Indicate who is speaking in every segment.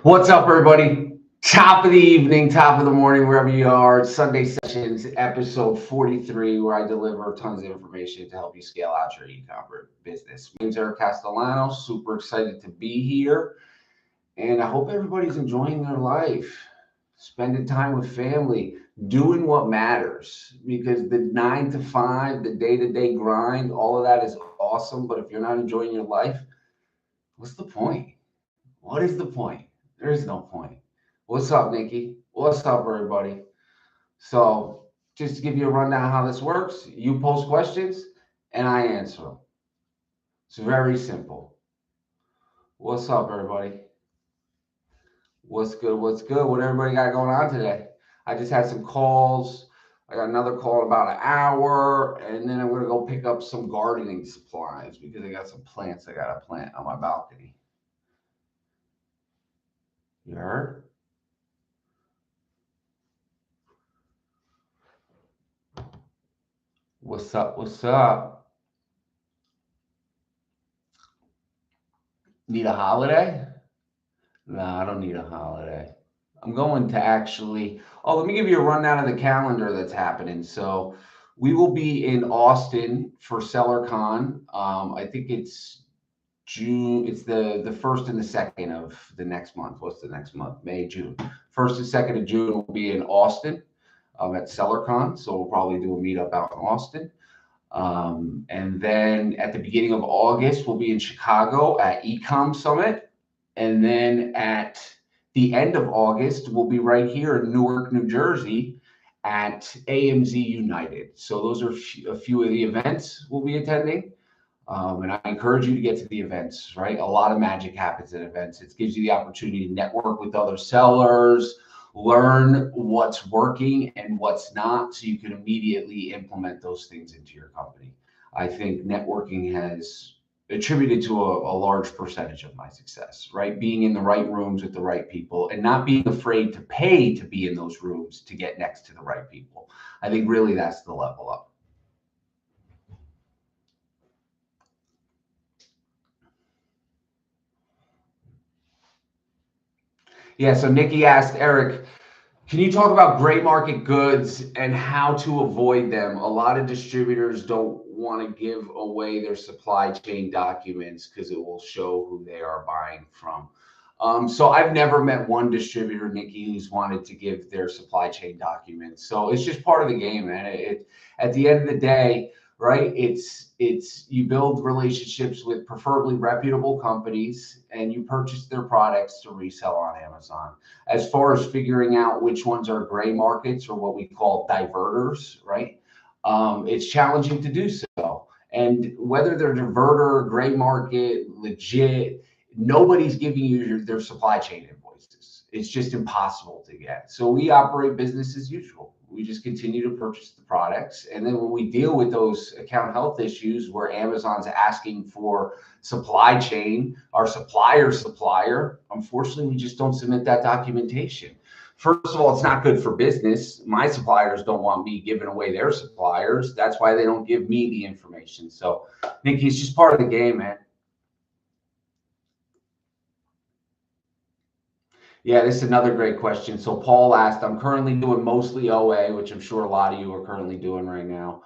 Speaker 1: What's up, everybody? Top of the evening, top of the morning, wherever you are. Sunday Sessions, episode 43, where I deliver tons of information to help you scale out your e-commerce business. My name's Eric Castellano. Super excited to be here. And I hope everybody's enjoying their life, spending time with family, doing what matters. Because the 9 to 5, the day-to-day grind, all of that is awesome. But if you're not enjoying your life, what's the point? What is the point? There is no point. What's up, Nikki? What's up, everybody? So, just to give you a rundown of how this works, you post questions and I answer them. It's very simple. What's up, everybody? What's good? What's good? What everybody got going on today? I just had some calls. I got another call in about an hour, and then I'm going to go pick up some gardening supplies because I got some plants I got to plant on my balcony. You heard? What's up? What's up? Need a holiday? No, I don't need a holiday. I'm going to actually. Oh, let me give you a rundown of the calendar that's happening. So, we will be in Austin for SellerCon. I think it's June. It's the first and the second of the next month. What's the next month? May, June. First and second of June will be in Austin at SellerCon. So we'll probably do a meetup out in Austin. And then at the beginning of August, we'll be in Chicago at Ecom Summit. And then at the end of August, we'll be right here in Newark, New Jersey at AMZ United. So those are a few of the events we'll be attending. And I encourage you to get to the events, right? A lot of magic happens at events. It gives you the opportunity to network with other sellers, learn what's working and what's not, so you can immediately implement those things into your company. I think networking has attributed to a large percentage of my success, right? Being in the right rooms with the right people and not being afraid to pay to be in those rooms to get next to the right people. I think really that's the level up. Yeah, so Nikki asked Eric, can you talk about gray market goods and how to avoid them? A lot of distributors don't want to give away their supply chain documents because it will show who they are buying from. So I've never met one distributor, Nikki, who's wanted to give their supply chain documents. So it's just part of the game, man. At the end of the day, right? It's you build relationships with preferably reputable companies and you purchase their products to resell on Amazon. As far as figuring out which ones are gray markets or what we call diverters, right? It's challenging to do so. And whether they're diverter, gray market, legit, nobody's giving you their supply chain invoices. It's just impossible to get. So we operate business as usual. We just continue to purchase the products. And then when we deal with those account health issues where Amazon's asking for supply chain, our supplier, unfortunately, we just don't submit that documentation. First of all, it's not good for business. My suppliers don't want me giving away their suppliers. That's why they don't give me the information. So, Nikki, it's just part of the game, man. Yeah, this is another great question. So Paul asked, I'm currently doing mostly OA, which I'm sure a lot of you are currently doing right now.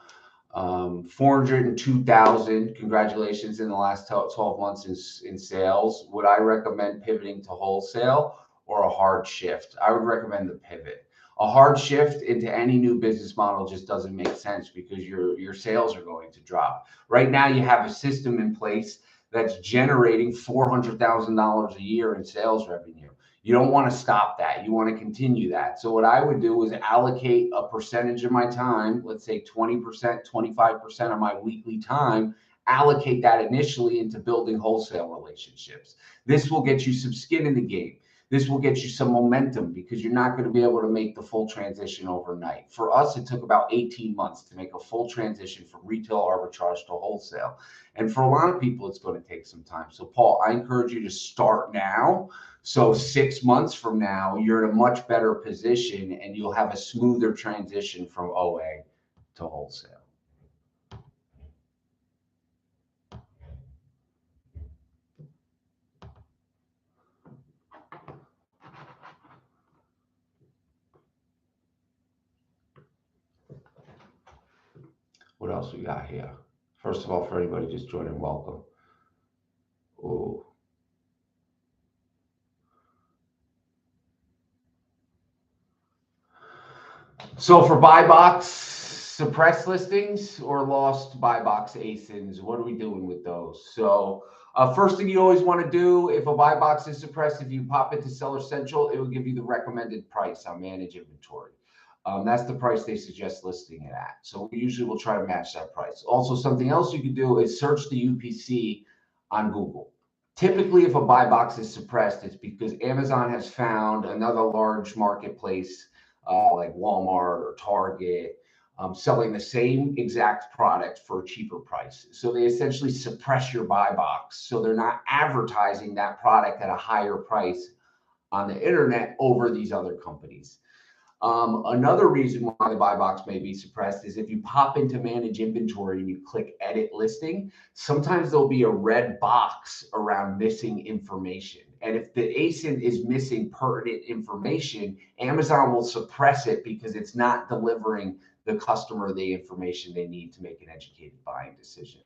Speaker 1: 402,000, congratulations, in the last 12 months in sales. Would I recommend pivoting to wholesale or a hard shift? I would recommend the pivot. A hard shift into any new business model just doesn't make sense because your sales are going to drop. Right now, you have a system in place that's generating $400,000 a year in sales revenue. You don't want to stop that. You want to continue that. So what I would do is allocate a percentage of my time, let's say 20%, 25% of my weekly time, allocate that initially into building wholesale relationships. This will get you some skin in the game. This will get you some momentum because you're not going to be able to make the full transition overnight. For us, it took about 18 months to make a full transition from retail arbitrage to wholesale. And for a lot of people, it's going to take some time. So, Paul, I encourage you to start now. So 6 months from now, you're in a much better position and you'll have a smoother transition from OA to wholesale. What else we got here? First of all, for anybody just joining, welcome. Ooh. So for buy box suppressed listings or lost buy box ASINs, what are we doing with those? So first thing you always want to do, if a buy box is suppressed, if you pop into Seller Central, it will give you the recommended price on manage inventory. That's the price they suggest listing it at. So we usually will try to match that price. Also, something else you can do is search the UPC on Google. Typically, if a buy box is suppressed, it's because Amazon has found another large marketplace like Walmart or Target selling the same exact product for a cheaper price. So they essentially suppress your buy box. So they're not advertising that product at a higher price on the internet over these other companies. Another reason why the buy box may be suppressed is if you pop into manage inventory and you click edit listing, sometimes there'll be a red box around missing information. And if the ASIN is missing pertinent information, Amazon will suppress it because it's not delivering the customer the information they need to make an educated buying decision.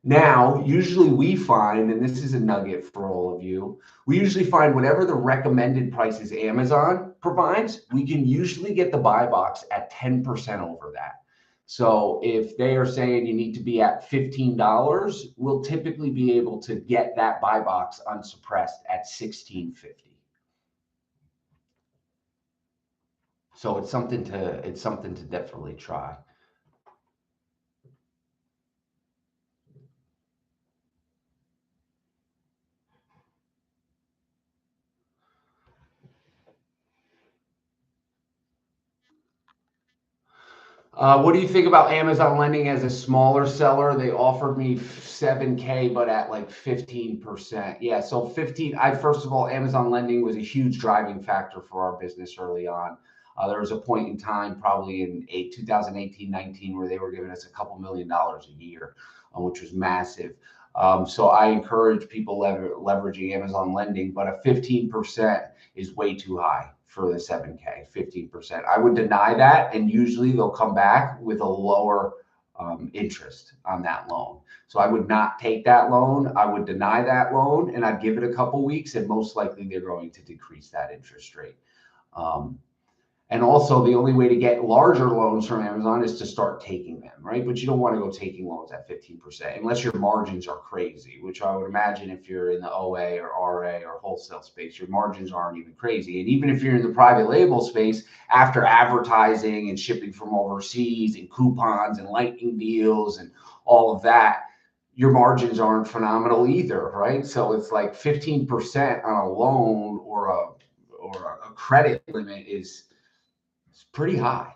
Speaker 1: Now, usually we find, and this is a nugget for all of you, we usually find whatever the recommended prices Amazon provides, we can usually get the buy box at 10% over that. So if they are saying you need to be at $15, we'll typically be able to get that buy box unsuppressed at $16.50. So it's something to definitely try. What do you think about Amazon lending as a smaller seller? They offered me 7K, but at like 15%. Yeah, so 15. First of all, Amazon lending was a huge driving factor for our business early on. There was a point in time, probably in 2018-19, where they were giving us a couple $1 million a year, which was massive. So I encourage people leveraging Amazon lending, but a 15% is way too high for the 7K, 15%. I would deny that, and usually they'll come back with a lower interest on that loan. So I would not take that loan. I would deny that loan, and I'd give it a couple weeks, and most likely they're going to decrease that interest rate. And also, the only way to get larger loans from Amazon is to start taking them, right? But you don't want to go taking loans at 15% unless your margins are crazy, which I would imagine if you're in the OA or RA or wholesale space, your margins aren't even crazy. And even if you're in the private label space, after advertising and shipping from overseas and coupons and lightning deals and all of that, your margins aren't phenomenal either, right? So it's like 15% on a loan or a credit limit is pretty high.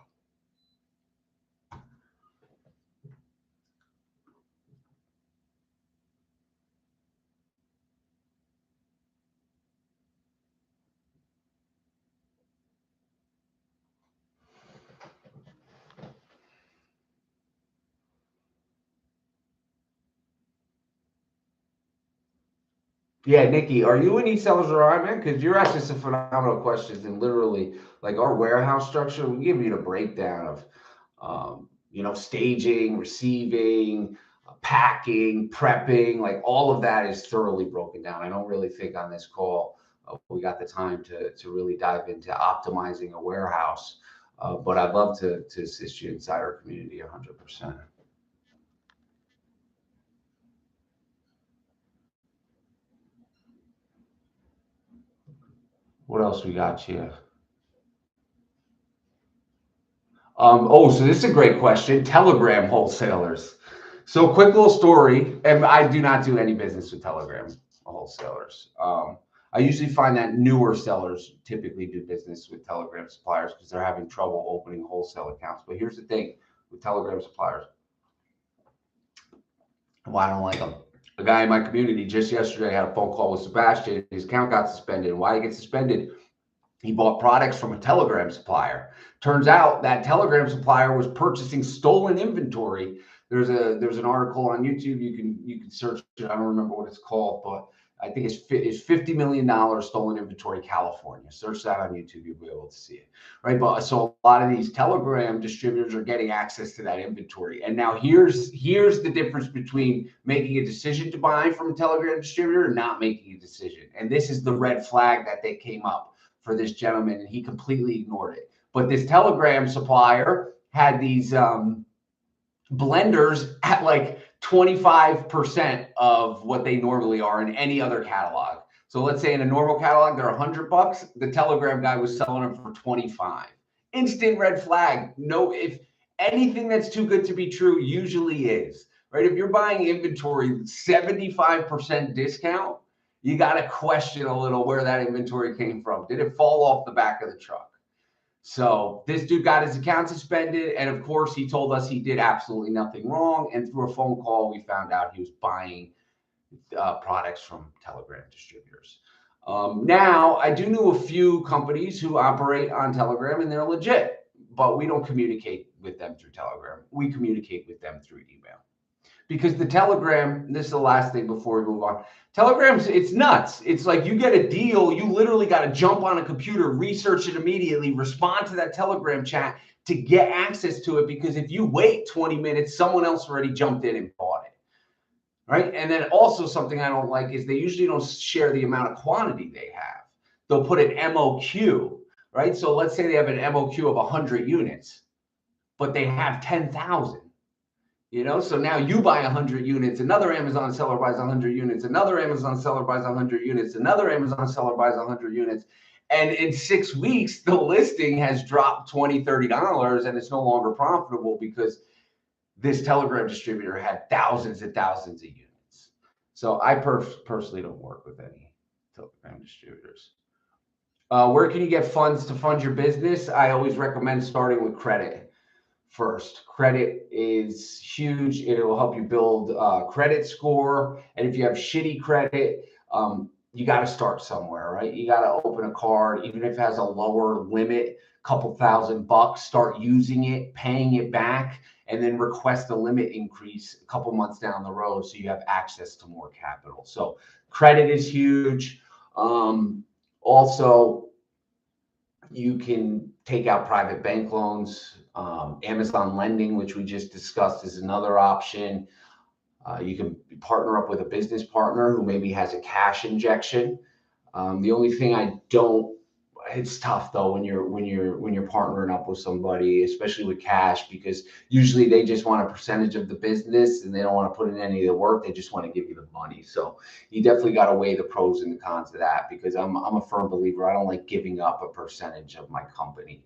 Speaker 1: Yeah, Nikki, are you in EsellersRI, man? Because you're asking some phenomenal questions, and literally, like our warehouse structure, we give you the breakdown of, staging, receiving, packing, prepping, like all of that is thoroughly broken down. I don't really think on this call we got the time to really dive into optimizing a warehouse, but I'd love to assist you inside our community 100%. What else we got here? So this is a great question. Telegram wholesalers. So quick little story, and I do not do any business with Telegram wholesalers. I usually find that newer sellers typically do business with Telegram suppliers because they're having trouble opening wholesale accounts. But here's the thing with Telegram suppliers. Why I don't like them. A guy in my community just yesterday had a phone call with Sebastian. His account got suspended. Why he gets suspended? He bought products from a Telegram supplier. Turns out that Telegram supplier was purchasing stolen inventory. There's an article on YouTube. You can search it. I don't remember what it's called, but I think it's $50 million stolen inventory, California. Search that on YouTube. You'll be able to see it, right? But so a lot of these Telegram distributors are getting access to that inventory. And now here's the difference between making a decision to buy from a Telegram distributor and not making a decision. And this is the red flag that they came up for this gentleman, and he completely ignored it. But this Telegram supplier had these blenders at like 25% of what they normally are in any other catalog. So let's say in a normal catalog, they're $100. The Telegram guy was selling them for 25. Instant red flag. No, if anything that's too good to be true usually is, right? If you're buying inventory 75% discount, you got to question a little where that inventory came from. Did it fall off the back of the truck? So this dude got his account suspended. And of course, he told us he did absolutely nothing wrong. And through a phone call, we found out he was buying products from Telegram distributors. Now, I do know a few companies who operate on Telegram, and they're legit, but we don't communicate with them through Telegram. We communicate with them through email. Because the Telegram, this is the last thing before we move on. Telegrams, it's nuts. It's like you get a deal, you literally got to jump on a computer, research it immediately, respond to that Telegram chat to get access to it. Because if you wait 20 minutes, someone else already jumped in and bought it, right? And then also something I don't like is they usually don't share the amount of quantity they have. They'll put an MOQ, right? So let's say they have an MOQ of 100 units, but they have 10,000. You know, so now you buy 100 units, another Amazon seller buys 100 units, another Amazon seller buys 100 units, another Amazon seller buys 100 units. And in 6 weeks, the listing has dropped $20, $30, and it's no longer profitable because this Telegram distributor had thousands and thousands of units. So I personally don't work with any Telegram distributors. Where can you get funds to fund your business? I always recommend starting with credit. First, credit is huge. It will help you build a credit score. And if you have shitty credit, you got to start somewhere, right? You got to open a card, even if it has a lower limit, couple $1,000, start using it, paying it back, and then request a limit increase a couple months down the road so you have access to more capital. So credit is huge. Also, you can take out private bank loans. Amazon lending, which we just discussed, is another option. You can partner up with a business partner who maybe has a cash injection. The only thing it's tough though when you're partnering up with somebody, especially with cash, because usually they just want a percentage of the business and they don't want to put in any of the work. They just want to give you the money. So you definitely got to weigh the pros and the cons of that, because I'm a firm believer. I don't like giving up a percentage of my company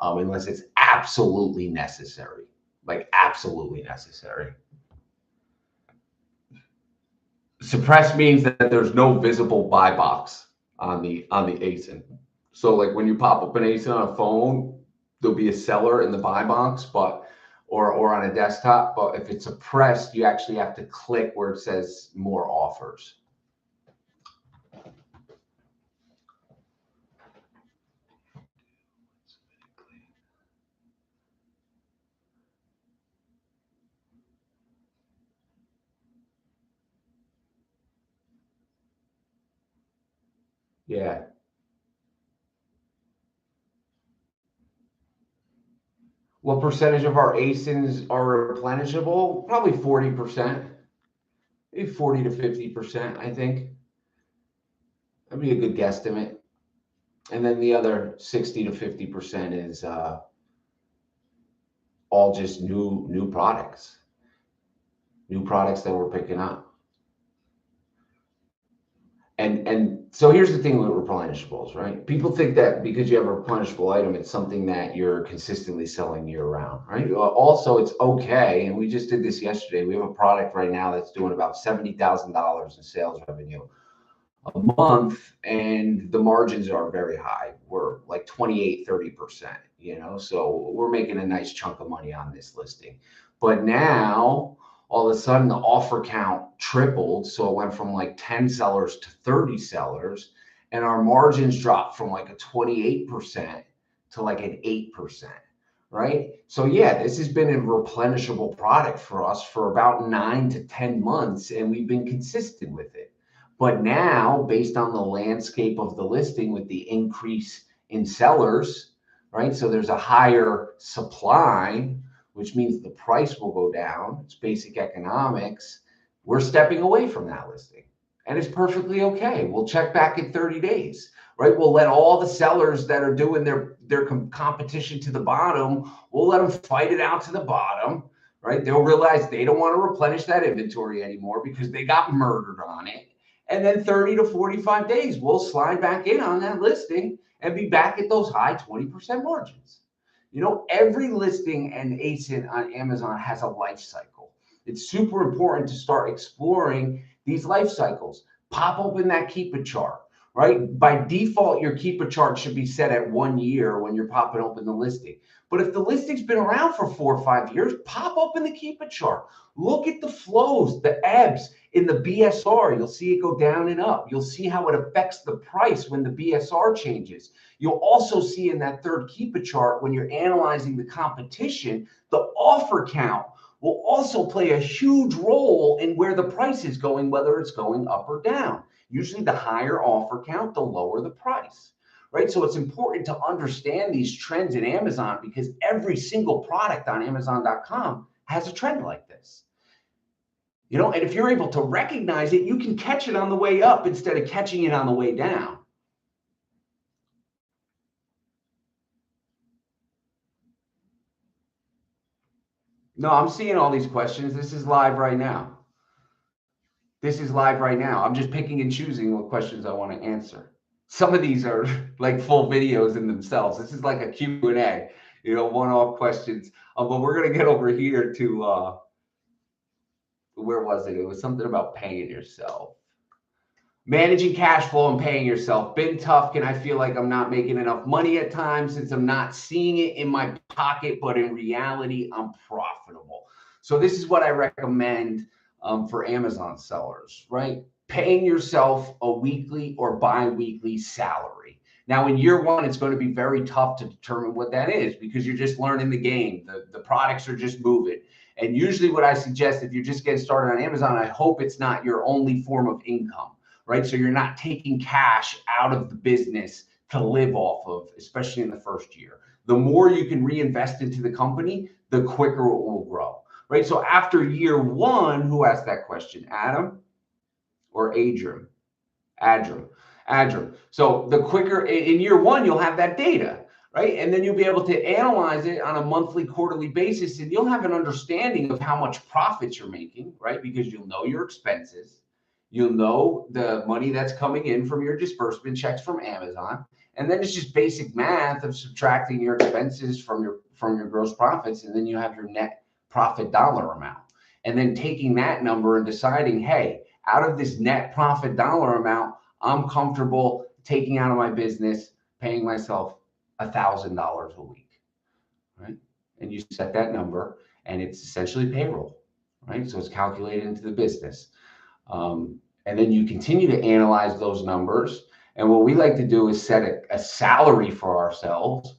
Speaker 1: unless it's absolutely necessary, like absolutely necessary. Suppressed means that there's no visible buy box on the ASIN. So like when you pop up an ASIN on a phone, there'll be a seller in the buy box, or on a desktop. But if it's suppressed, you actually have to click where it says more offers. Yeah. What percentage of our ASINs are replenishable? Probably 40%, maybe 40 to 50%, I think. That'd be a good guesstimate. And then the other 60 to 50% is all just new products that we're picking up. And so here's the thing with replenishables, right? People think that because you have a replenishable item, it's something that you're consistently selling year round, right? Also, it's okay. And we just did this yesterday. We have a product right now that's doing about $70,000 in sales revenue a month, and the margins are very high. We're like 28, 30%, you know, so we're making a nice chunk of money on this listing. But now all of a sudden the offer count tripled. So it went from like 10 sellers to 30 sellers, and our margins dropped from like a 28% to like an 8%, right? So yeah, this has been a replenishable product for us for about 9 to 10 months, and we've been consistent with it. But now, based on the landscape of the listing with the increase in sellers, right? So there's a higher supply, which means the price will go down. It's basic economics. We're stepping away from that listing, and it's perfectly okay. We'll check back in 30 days, right? We'll let all the sellers that are doing their competition to the bottom, we'll let them fight it out to the bottom, right? They'll realize they don't want to replenish that inventory anymore because they got murdered on it. And then 30 to 45 days, we'll slide back in on that listing and be back at those high 20% margins. You know, every listing and ASIN on Amazon has a life cycle. It's super important to start exploring these life cycles. Pop open that Keep It chart, right? By default, your Keep It chart should be set at 1 year when you're popping open the listing. But if the listing's been around for 4 or 5 years, pop open the Keep It chart. Look at the flows, the ebbs in the BSR. You'll see it go down and up. You'll see how it affects the price when the BSR changes. You'll also see in that third Keep It chart, when you're analyzing the competition, the offer count will also play a huge role in where the price is going, whether it's going up or down. Usually the higher offer count, the lower the price, right? So it's important to understand these trends in Amazon because every single product on Amazon.com has a trend like this. You know, and if you're able to recognize it, you can catch it on the way up instead of catching it on the way down. No, I'm seeing all these questions. This is live right now. This is live right now. I'm just picking and choosing what questions I want to answer. Some of these are like full videos in themselves. This is like a Q&A, you know, one-off questions. But we're going to get over here to, where was it? It was something about paying yourself. Managing cash flow and paying yourself. Been tough. Can I feel like I'm not making enough money at times since I'm not seeing it in my pocket, but in reality, I'm profitable. So this is what I recommend for Amazon sellers, right? Paying yourself a weekly or bi-weekly salary. Now, in year one, it's going to be very tough to determine what that is because you're just learning the game. The products are just moving. And usually what I suggest, if you're just getting started on Amazon, I hope it's not your only form of income, right? So you're not taking cash out of the business to live off of, especially in the first year. The more you can reinvest into the company, the quicker it will grow, right? So after year one, who asked that question? Adam or Adrian? Adrian. So the quicker in year one, you'll have that data, right? And then you'll be able to analyze it on a monthly, quarterly basis, and you'll have an understanding of how much profits you're making, right? Because you'll know your expenses. You'll know the money that's coming in from your disbursement checks from Amazon. And then it's just basic math of subtracting your expenses from your gross profits, and then you have your net profit dollar amount. And then taking that number and deciding, hey, out of this net profit dollar amount, I'm comfortable taking out of my business, paying myself $1,000 a week, right? And you set that number, and it's essentially payroll, right? So it's calculated into the business. And then you continue to analyze those numbers. And what we like to do is set a salary for ourselves.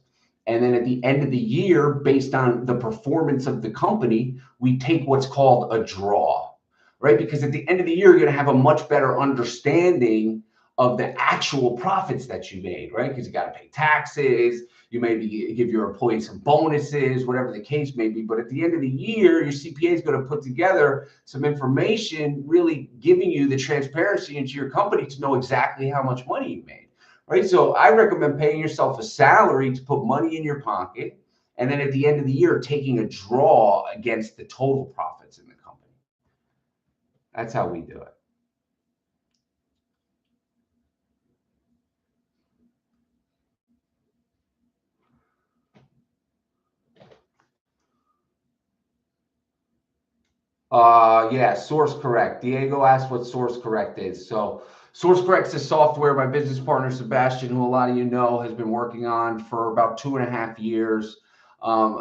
Speaker 1: And then at the end of the year, based on the performance of the company, we take what's called a draw, right? Because at the end of the year, you're going to have a much better understanding of the actual profits that you made, right? Because you got to pay taxes, you maybe give your employees some bonuses, whatever the case may be. But at the end of the year, your CPA is going to put together some information, really giving you the transparency into your company to know exactly how much money you made, right? So I recommend paying yourself a salary to put money in your pocket. And then at the end of the year, taking a draw against the total profits in the company. That's how we do it. Yeah, Source Correct. Diego asked what Source Correct is. So Source Correct is a software my business partner, Sebastian, who a lot of you know, has been working on for about 2.5 years.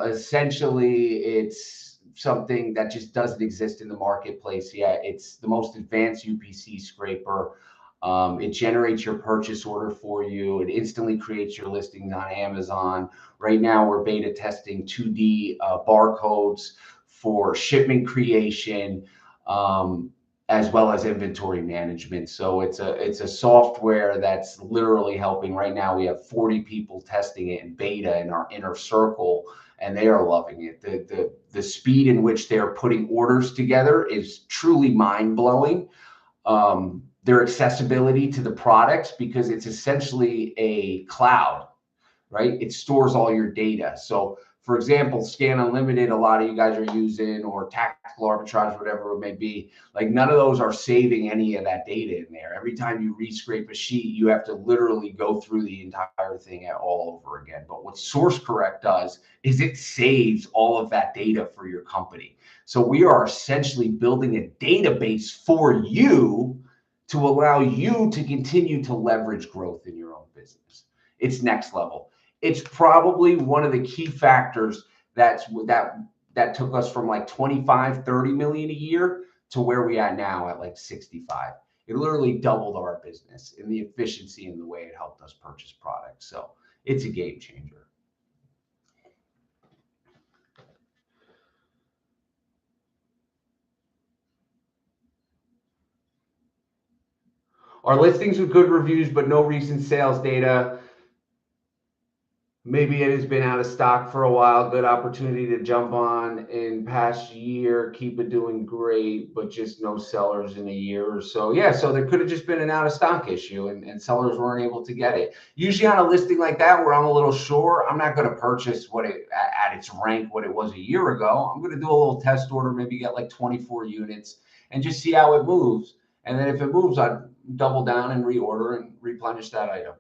Speaker 1: Essentially, it's something that just doesn't exist in the marketplace yet. It's the most advanced UPC scraper. It generates your purchase order for you. It instantly creates your listings on Amazon. Right now, we're beta testing 2D barcodes for shipment creation, as well as inventory management. So it's a software that's literally helping. Right now, we have 40 people testing it in beta in our inner circle, and they are loving it. The speed in which they're putting orders together is truly mind blowing. Their accessibility to the products, because it's essentially a cloud, right? It stores all your data. So for example, Scan Unlimited, a lot of you guys are using, or tactical arbitrage, whatever it may be, like none of those are saving any of that data in there. Every time you rescrape a sheet, you have to literally go through the entire thing all over again. But what Source Correct does is it saves all of that data for your company. So we are essentially building a database for you to allow you to continue to leverage growth in your own business. It's next level. It's probably one of the key factors that took us from like 25, 30 million a year to where we are now at like 65. It literally doubled our business in the efficiency and the way it helped us purchase products. So it's a game changer. Our listings with good reviews, but no recent sales data. Maybe it has been out of stock for a while. Good opportunity to jump on in past year. Keep it doing great, but just no sellers in a year or so. Yeah, so there could have just been an out of stock issue and sellers weren't able to get it. Usually on a listing like that where I'm a little sure, I'm not going to purchase what it at its rank what it was a year ago. I'm going to do a little test order, maybe get like 24 units and just see how it moves. And then if it moves, I'd double down and reorder and replenish that item.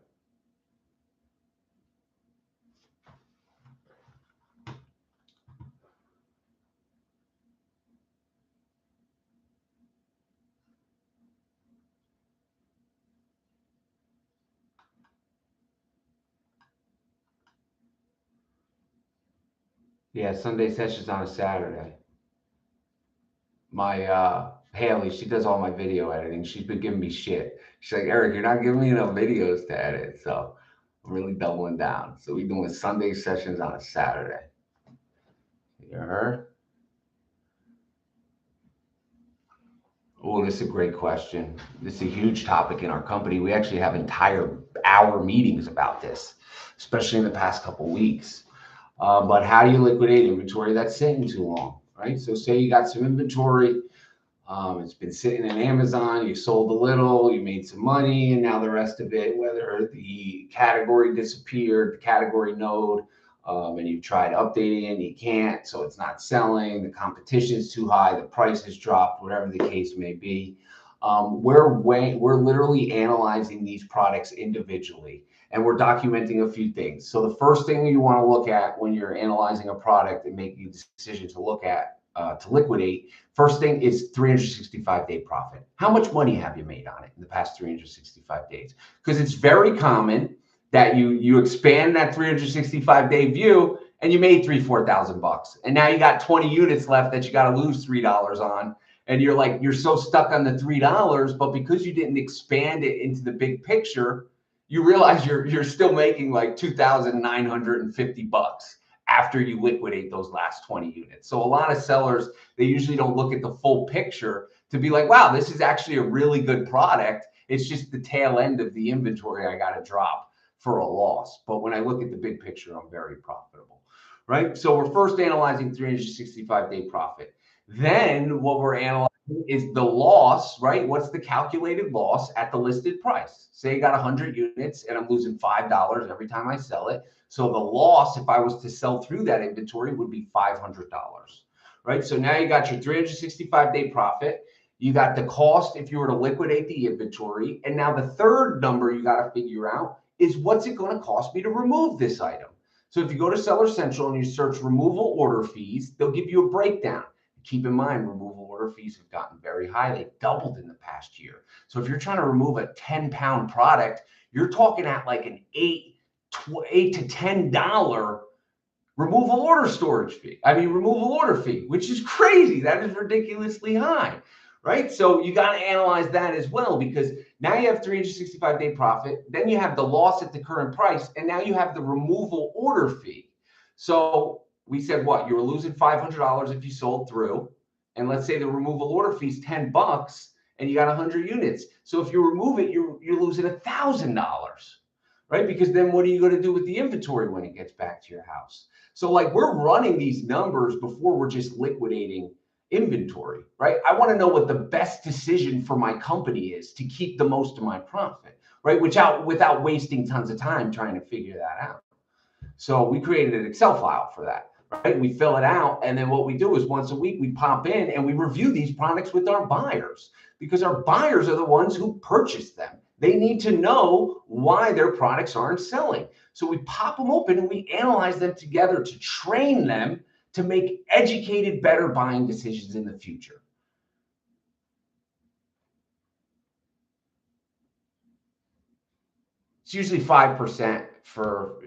Speaker 1: Yeah, Sunday sessions on a Saturday. My Haley, she does all my video editing. She's been giving me shit. She's like, Eric, you're not giving me enough videos to edit. So I'm really doubling down. So we're doing Sunday sessions on a Saturday. You heard? Oh, this is a great question. This is a huge topic in our company. We actually have entire hour meetings about this, especially in the past couple weeks. But how do you liquidate inventory that's sitting too long, right? So say you got some inventory, it's been sitting in Amazon, you sold a little, you made some money, and now the rest of it, whether the category disappeared, the category node, and you've tried updating it and you can't, so it's not selling, the competition's too high, the price has dropped, whatever the case may be. We're literally analyzing these products individually, and we're documenting a few things. So the first thing you want to look at when you're analyzing a product and making a decision to look at to liquidate, first thing is 365-day profit. How much money have you made on it in the past 365 days? Because it's very common that you expand that 365-day view and you made $4,000, and now you got 20 units left that you got to lose $3 on, and you're so stuck on the $3, but because you didn't expand it into the big picture, you realize you're still making like $2,950 after you liquidate those last 20 units. So a lot of sellers, they usually don't look at the full picture to be like, wow, this is actually a really good product. It's just the tail end of the inventory I got to drop for a loss. But when I look at the big picture, I'm very profitable, right? So we're first analyzing 365-day profit. Then what we're analyzing is the loss, right? What's the calculated loss at the listed price? Say you got 100 units and I'm losing $5 every time I sell it. So the loss, if I was to sell through that inventory, would be $500, right? So now you got your 365-day profit. You got the cost if you were to liquidate the inventory. And now the third number you got to figure out is what's it going to cost me to remove this item? So if you go to Seller Central and you search removal order fees, they'll give you a breakdown. Keep in mind, removal order fees have gotten very high. They doubled in the past year. So if you're trying to remove a 10-pound product, you're talking at like an $8 to $10 removal order fee, which is crazy. That is ridiculously high, right? So you got to analyze that as well, because Now you have 365-day profit. Then you have the loss at the current price. And now you have the removal order fee. So we said what? You were losing $500 if you sold through. And let's say the removal order fee is $10 and you got 100 units. So if you remove it, you're losing $1,000, right? Because then what are you going to do with the inventory when it gets back to your house? So like we're running these numbers before we're just liquidating inventory, right? I want to know what the best decision for my company is to keep the most of my profit, right? Without wasting tons of time trying to figure that out. So we created an Excel file for that, right? We fill it out. And then what we do is once a week, we pop in and we review these products with our buyers because our buyers are the ones who purchase them. They need to know why their products aren't selling. So we pop them open and we analyze them together to train them to make educated, better buying decisions in the future. It's usually 5% for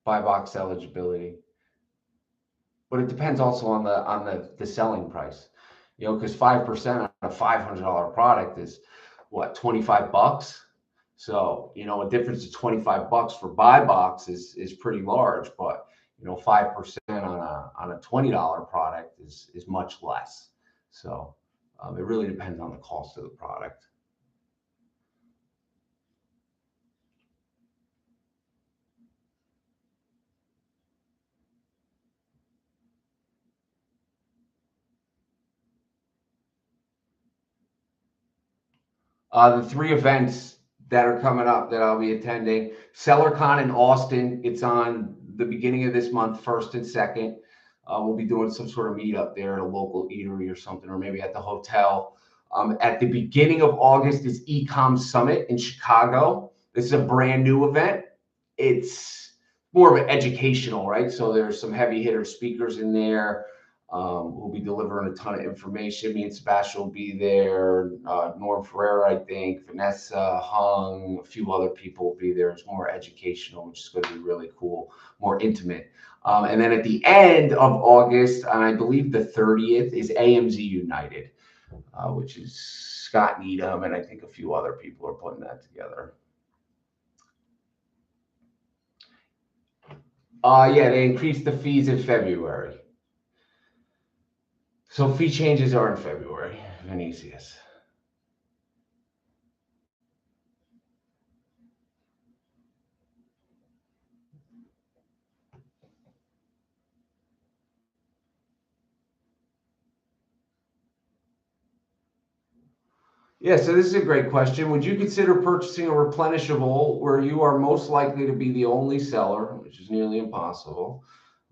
Speaker 1: buy box eligibility, but it depends also on the selling price, because 5% on a $500 product is what, $25. So a difference of $25 for buy box is pretty large, but 5% on a $20 product is much less. So it really depends on the cost of the product. The 3 events that are coming up that I'll be attending: SellerCon in Austin. It's on the beginning of this month, 1st and 2nd. We'll be doing some sort of meetup there at a local eatery or something, or maybe at the hotel. At the beginning of August is Ecom Summit in Chicago. This is a brand new event. It's more of an educational, right? So there's some heavy hitter speakers in there. We'll be delivering a ton of information. Me and Sebastian will be there. Norm Ferrer, I think, Vanessa, Hung, a few other people will be there. It's more educational, which is going to be really cool, more intimate. And then at the end of August, and I believe the 30th, is AMZ United, which is Scott Needham, and I think a few other people are putting that together. Yeah, they increased the fees in February. So fee changes are in February, Vinicius. Yeah, so this is a great question. Would you consider purchasing a replenishable where you are most likely to be the only seller, which is nearly impossible,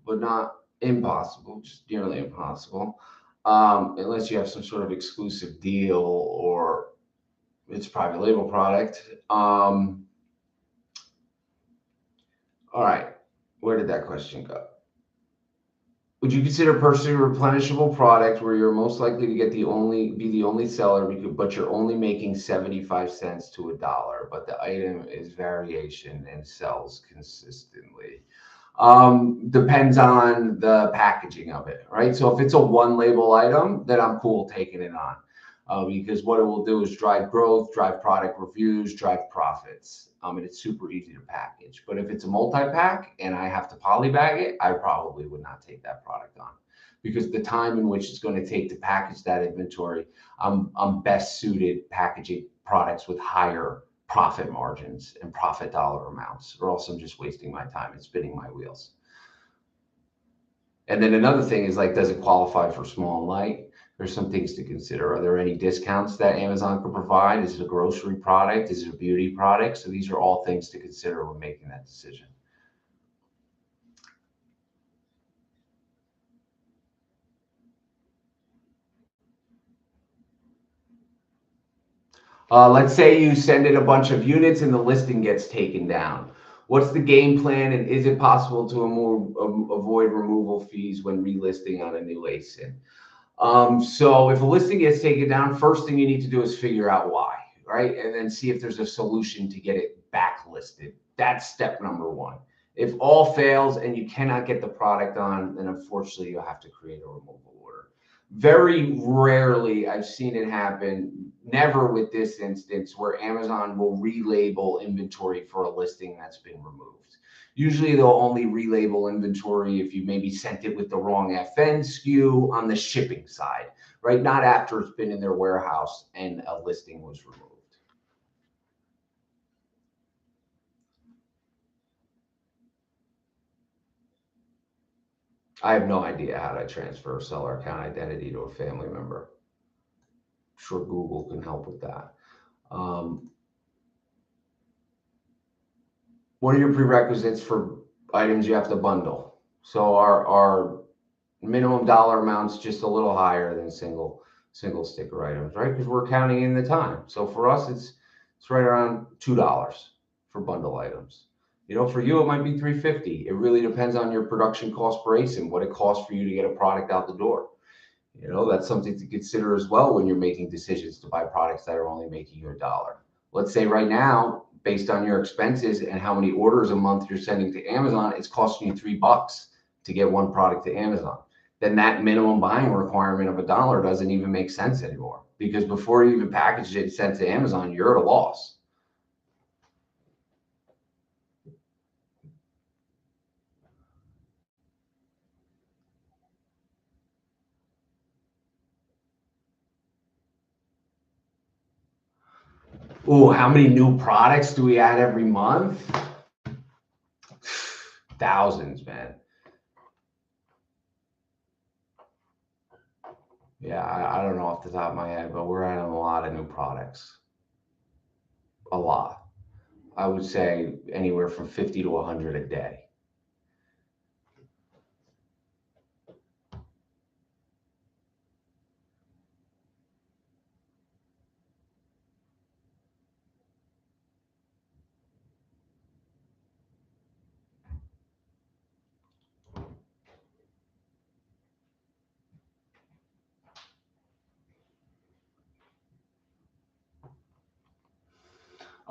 Speaker 1: but not impossible, just nearly impossible, unless you have some sort of exclusive deal or it's private label product. All right, where did that question go? Would you consider purchasing a replenishable product where you're most likely to be the only seller, but you're only making 75 cents to $1, but the item is variation and sells consistently? Depends on the packaging of it, right? So if it's a one label item, then I'm cool taking it on. Because what it will do is drive growth, drive product reviews, drive profits. And it's super easy to package. But if it's a multi-pack and I have to polybag it, I probably would not take that product on, because the time in which it's going to take to package that inventory, I'm best suited packaging products with higher profit margins and profit dollar amounts, or else I'm just wasting my time and spinning my wheels. And then another thing is, like, does it qualify for small and light? There's some things to consider. Are there any discounts that Amazon could provide? Is it a grocery product? Is it a beauty product? So these are all things to consider when making that decision. Let's say you send in a bunch of units and the listing gets taken down. What's the game plan, and is it possible to avoid removal fees when relisting on a new ASIN? So if a listing gets taken down, first thing you need to do is figure out why, right? And then see if there's a solution to get it back listed. That's step number 1. If all fails and you cannot get the product on, then unfortunately you'll have to create a removal order. Very rarely I've seen it happen, never with this instance, where Amazon will relabel inventory for a listing that's been removed. Usually they'll only relabel inventory if you maybe sent it with the wrong FN SKU on the shipping side, right? Not after it's been in their warehouse and a listing was removed. I have no idea how to transfer a seller account identity to a family member. I'm sure Google can help with that. What are your prerequisites for items you have to bundle? So our minimum dollar amount's just a little higher than single sticker items, right? Because we're counting in the time. So for us, it's right around $2 for bundle items. You know, for you, it might be $3.50. It really depends on your production cost per ASIN, what it costs for you to get a product out the door. You know, that's something to consider as well when you're making decisions to buy products that are only making you $1. Let's say right now, based on your expenses and how many orders a month you're sending to Amazon, it's costing you $3 to get one product to Amazon. Then that minimum buying requirement of $1 doesn't even make sense anymore, because before you even package it and send it to Amazon, you're at a loss. Oh, how many new products do we add every month? Thousands, man. Yeah, I don't know off the top of my head, but we're adding a lot of new products. A lot. I would say anywhere from 50 to 100 a day.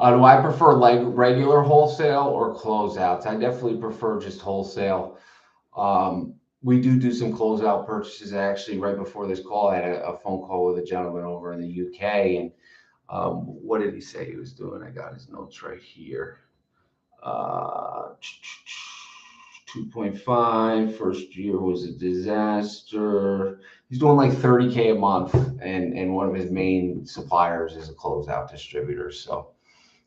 Speaker 1: Do I prefer like regular wholesale or closeouts? I definitely prefer just wholesale. We do some closeout purchases. Actually, right before this call, I had a phone call with a gentleman over in the UK, and what did he say he was doing? I got his notes right here. 2.5, first year was a disaster. He's doing like 30K a month, and one of his main suppliers is a closeout distributor. So,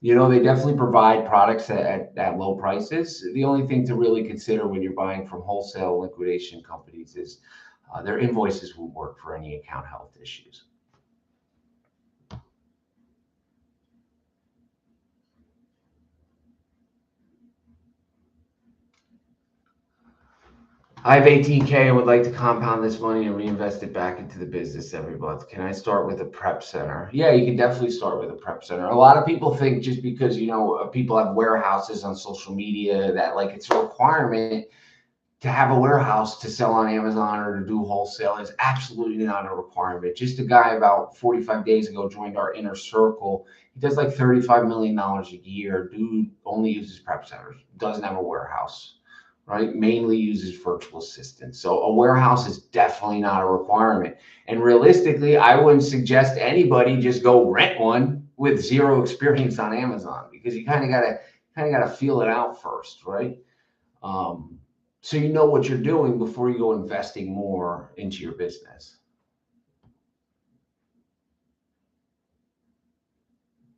Speaker 1: you know, they definitely provide products at low prices. The only thing to really consider when you're buying from wholesale liquidation companies is their invoices won't work for any account health issues. I have 18K and would like to compound this money and reinvest it back into the business every month. Can I start with a prep center? Yeah, you can definitely start with a prep center. A lot of people think just because, you know, people have warehouses on social media that like it's a requirement to have a warehouse to sell on Amazon or to do wholesale. Is absolutely not a requirement. Just a guy about 45 days ago joined our inner circle. He does like $35 million a year. Dude only uses prep centers, doesn't have a warehouse, right? Mainly uses virtual assistants. So a warehouse is definitely not a requirement. And realistically, I wouldn't suggest anybody just go rent one with zero experience on Amazon, because you kind of gotta feel it out first, right? So you know what you're doing before you go investing more into your business.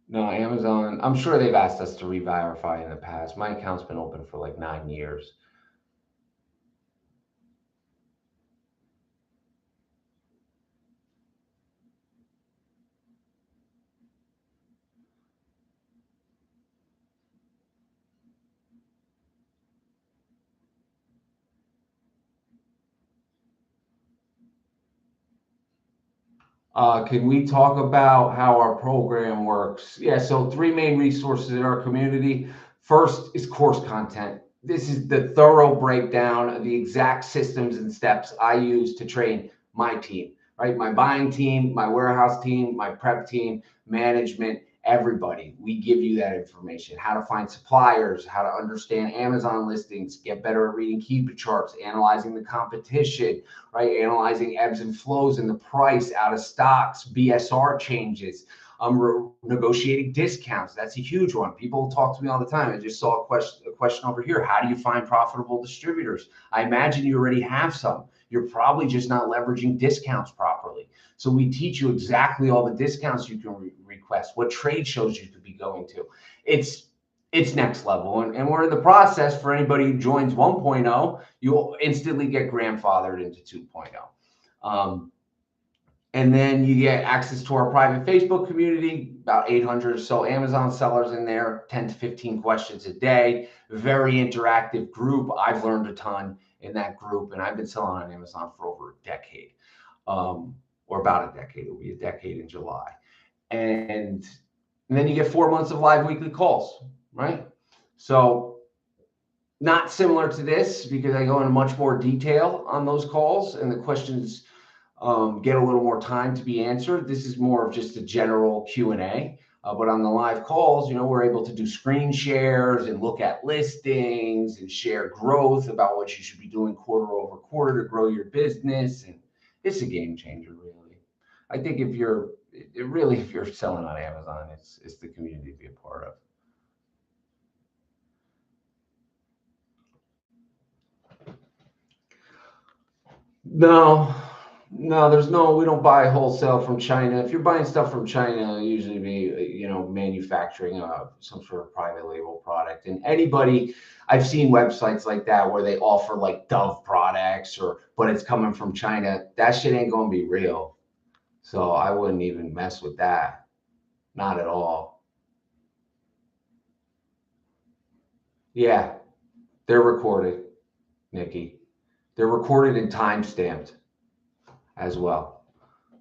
Speaker 1: No, Amazon, I'm sure they've asked us to re-verify in the past. My account's been open for like 9 years. Can we talk about how our program works? Yeah, so three main resources in our community. First is course content. This is the thorough breakdown of the exact systems and steps I use to train my team, right? My buying team, my warehouse team, my prep team, management. everybody. We give you that information, how to find suppliers, how to understand Amazon listings, get better at reading keeper charts, analyzing the competition, right? Analyzing ebbs and flows in the price, out of stocks, BSR changes, negotiating discounts. That's a huge one. People talk to me all the time. I just saw a question over here. How do you find profitable distributors? I imagine you already have some. You're probably just not leveraging discounts properly. So we teach you exactly all the discounts you can request, what trade shows you could be going to. It's next level. And we're in the process. For anybody who joins 1.0, you'll instantly get grandfathered into 2.0. And then you get access to our private Facebook community, about 800 or so Amazon sellers in there, 10 to 15 questions a day. Very interactive group. I've learned a ton in that group, and I've been selling on Amazon for over a decade, or about a decade. It'll be a decade in July. And then you get 4 months of live weekly calls, right? So not similar to this, because I go into much more detail on those calls, and the questions get a little more time to be answered. This is more of just a general Q&A. But on the live calls, we're able to do screen shares and look at listings and share growth about what you should be doing quarter over quarter to grow your business. And it's a game changer, really. I think if you're selling on Amazon, it's the community to be a part of. No, we don't buy wholesale from China. If you're buying stuff from China, usually be, manufacturing some sort of private label product. And I've seen websites like that where they offer like Dove products but it's coming from China. That shit ain't going to be real. So I wouldn't even mess with that. Not at all. Yeah, they're recorded, Nikki. They're recorded and time-stamped as well.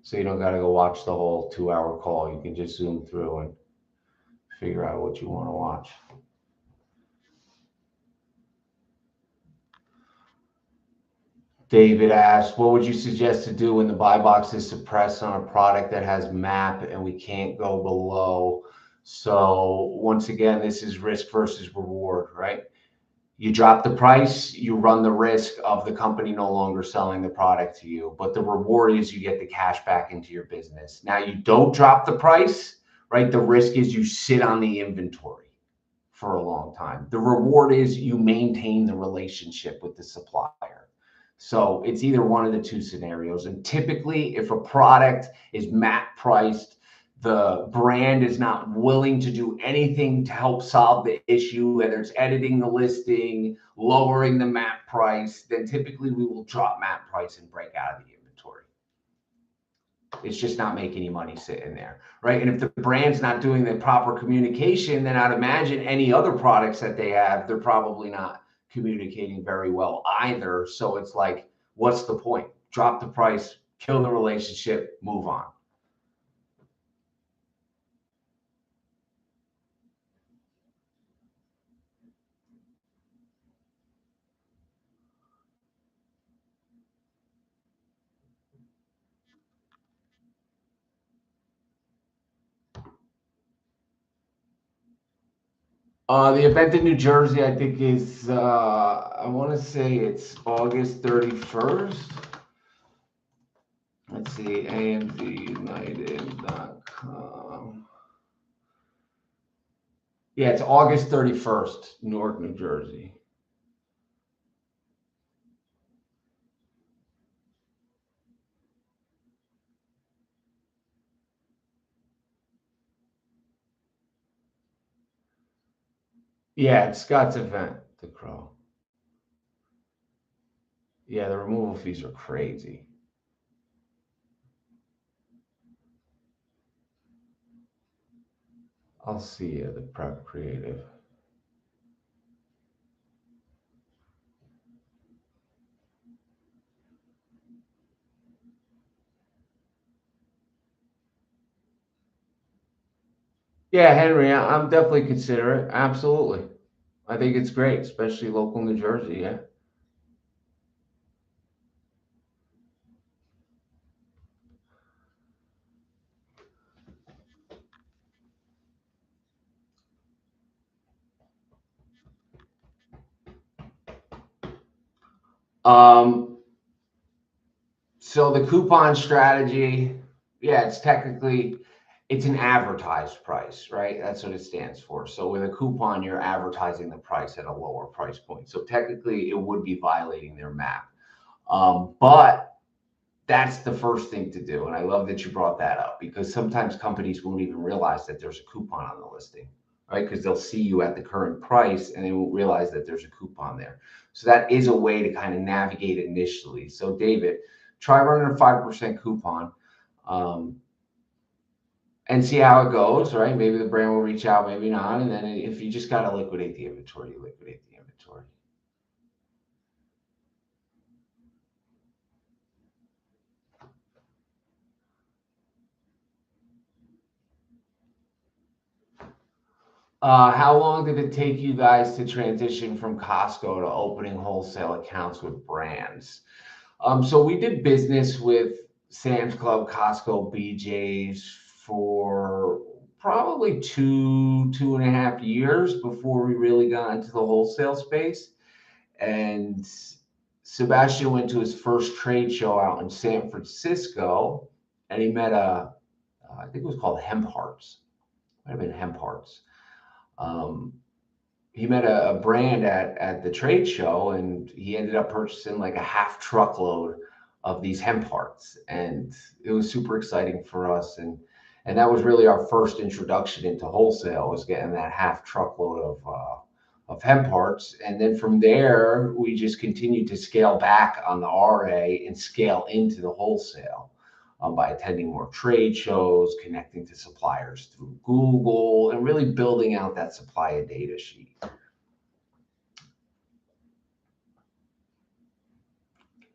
Speaker 1: So you don't got to go watch the whole 2-hour call. You can just zoom through and figure out what you want to watch. David asked, what would you suggest to do when the buy box is suppressed on a product that has MAP and we can't go below? So once again, this is risk versus reward, right? You drop the price, you run the risk of the company no longer selling the product to you. But the reward is you get the cash back into your business. Now, you don't drop the price, right? The risk is you sit on the inventory for a long time. The reward is you maintain the relationship with the supplier. So it's either one of the two scenarios. And typically, if a product is MAP priced, the brand is not willing to do anything to help solve the issue, whether it's editing the listing, lowering the MAP price, then typically we will drop MAP price and break out of the inventory. It's just not making any money sitting there, right? And if the brand's not doing the proper communication, then I'd imagine any other products that they have, they're probably not communicating very well either. So it's like, what's the point? Drop the price, kill the relationship, move on. The event in New Jersey, I think is, I want to say it's August 31st. Let's see, amdunited.com. Yeah, it's August 31st, Newark, New Jersey. Yeah, it's Scott's event, the Crow. Yeah, the removal fees are crazy. I'll see you, the prep creative. Yeah, Henry, I'm definitely considerate. Absolutely. I think it's great, especially local New Jersey. Yeah. Um, so the coupon strategy, yeah, it's an advertised price, right? That's what it stands for. So with a coupon, you're advertising the price at a lower price point. So technically, it would be violating their map. But that's the first thing to do. And I love that you brought that up because sometimes companies won't even realize that there's a coupon on the listing, right? Because they'll see you at the current price and they won't realize that there's a coupon there. So that is a way to kind of navigate initially. So David, try running a 5% coupon. Um, and see how it goes, right? Maybe the brand will reach out, maybe not. And then if you just got to liquidate the inventory, you liquidate the inventory. How long did it take you guys to transition from Costco to opening wholesale accounts with brands? So we did business with Sam's Club, Costco, BJ's for probably 2.5 years before we really got into the wholesale space. And Sebastian went to his first trade show out in San Francisco, and he met I think it was called Hemp Hearts. Might have been Hemp Hearts. Um, he met a brand at the trade show, and he ended up purchasing like a half truckload of these hemp hearts, and it was super exciting for us. And that was really our first introduction into wholesale, was getting that half truckload of hemp hearts. And then from there, we just continued to scale back on the RA and scale into the wholesale. By attending more trade shows, connecting to suppliers through Google, and really building out that supply data sheet.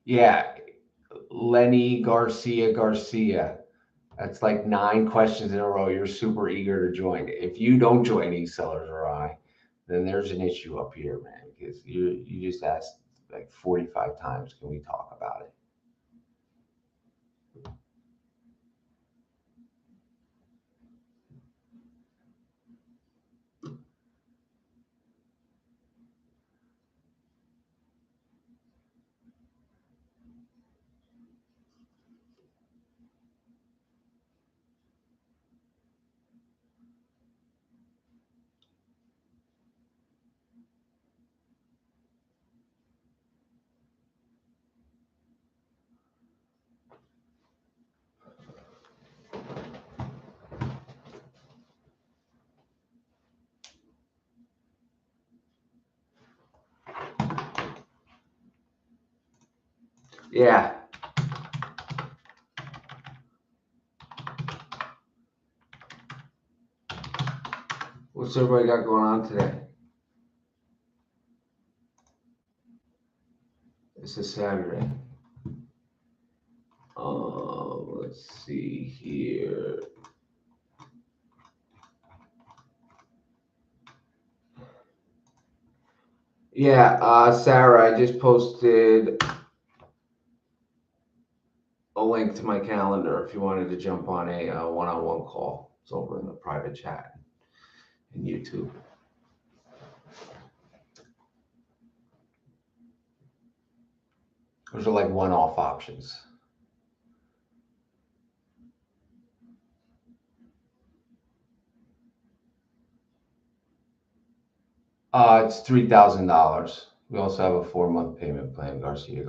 Speaker 1: Yeah, Lenny Garcia. That's like 9 questions in a row. You're super eager to join. If you don't join EsellersRI, then there's an issue up here, man, because you just asked like 45 times, can we talk about it? Yeah. What's everybody got going on today? This is Saturday. Let's see here. Yeah, Sarah, I just posted a link to my calendar if you wanted to jump on a one-on-one call. It's over in the private chat in YouTube. Those are like one-off options. It's $3,000. We also have a 4-month payment plan, Garcia.